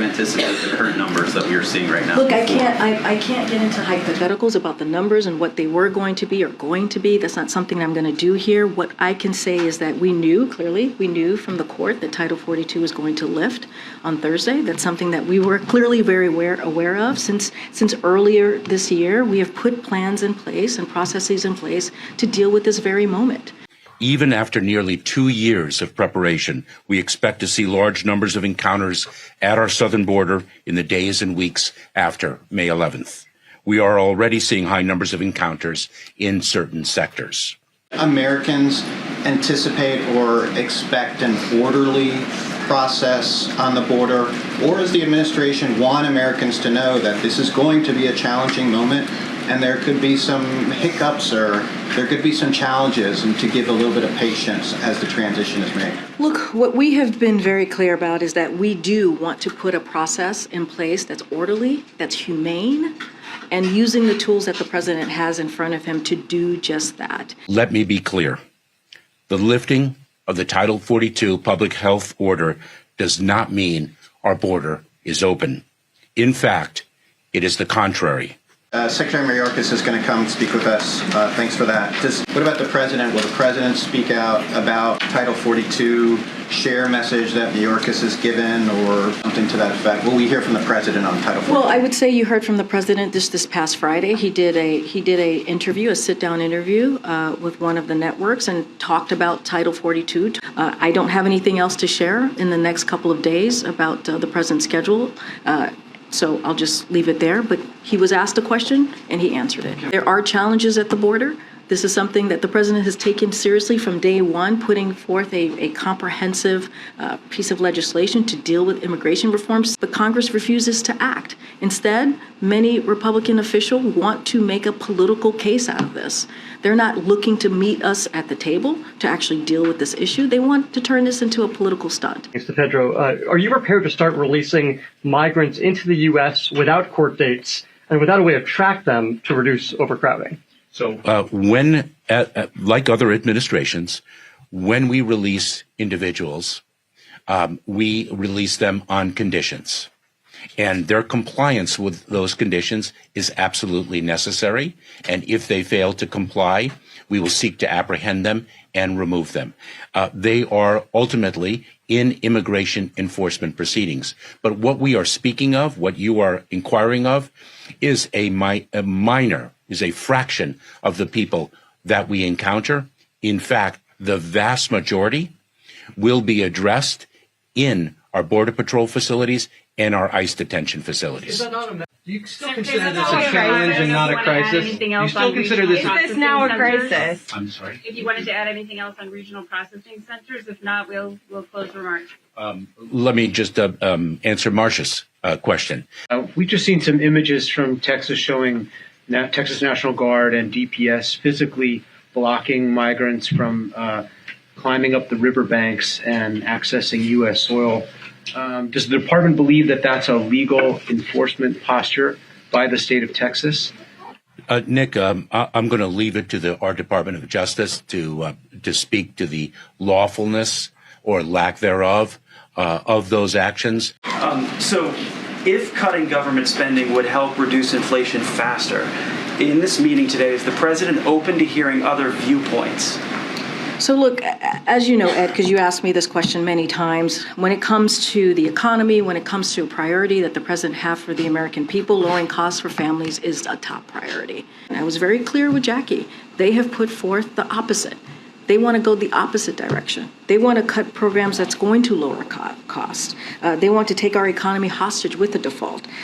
you anticipate the current numbers that we are seeing right now? Look, I can't get into hypotheticals about the numbers and what they were going to be or going to be. That's not something I'm going to do here. What I can say is that we knew from the court that Title 42 was going to lift on Thursday. That's something that we were clearly very aware of. Since earlier this year, we have put plans in place and processes in place to deal with this very moment. Even after nearly 2 years of preparation, we expect to see large numbers of encounters at our southern border in the days and weeks after May 11th. We are already seeing high numbers of encounters in certain sectors. Americans anticipate or expect an orderly process on the border, or does the administration want Americans to know that this is going to be a challenging moment and there could be some hiccups or there could be some challenges, and to give a little bit of patience as the transition is made? Look, what we have been very clear about is that we do want to put a process in place that's orderly, that's humane, and using the tools that the president has in front of him to do just that. Let me be clear. The lifting of the Title 42 public health order does not mean our border is open. In fact, it is the contrary. Secretary Mayorkas is going to come speak with us. Thanks for that. What about the president? Will the president speak out about Title 42, share a message that Mayorkas has given, or something to that effect? Will we hear from the president on Title 42? Well, I would say you heard from the president this past Friday. He did a interview, a sit-down interview with one of the networks, and talked about Title 42. I don't have anything else to share in the next couple of days about the president's schedule. So I'll just leave it there. But he was asked a question and he answered it. There are challenges at the border. This is something that the president has taken seriously from day one, putting forth a comprehensive piece of legislation to deal with immigration reforms. But Congress refuses to act. Instead, many Republican officials want to make a political case out of this. They're not looking to meet us at the table to actually deal with this issue. They want to turn this into a political stunt. Mr. Pedro, are you prepared to start releasing migrants into the U.S. without court dates and without a way to track them to reduce overcrowding? So when, like other administrations, when we release individuals, we release them on conditions. And their compliance with those conditions is absolutely necessary. And if they fail to comply, we will seek to apprehend them and remove them. They are ultimately in immigration enforcement proceedings. But what we are speaking of, what you are inquiring of, is a fraction of the people that we encounter. In fact, the vast majority will be addressed in our Border Patrol facilities and our ICE detention facilities. Do you still consider this a challenge and not a crisis? Do you still consider this now a crisis? I'm sorry? If you wanted to add anything else on regional processing centers, if not, we'll close remarks. Let me just answer Marcia's question. We've just seen some images from Texas showing Texas National Guard and DPS physically blocking migrants from climbing up the riverbanks and accessing U.S. soil. Does the department believe that that's a legal enforcement posture by the state of Texas? Nick, I'm going to leave it to our Department of Justice to speak to the lawfulness or lack thereof of those actions. So if cutting government spending would help reduce inflation faster, in this meeting today, is the president open to hearing other viewpoints? So look, as you know, Ed, because you asked me this question many times, when it comes to the economy, when it comes to a priority that the president has for the American people, lowering costs for families is a top priority. And I was very clear with Jackie. They have put forth the opposite. They want to go the opposite direction. They want to cut programs that's going to lower costs. They want to take our economy hostage with the default.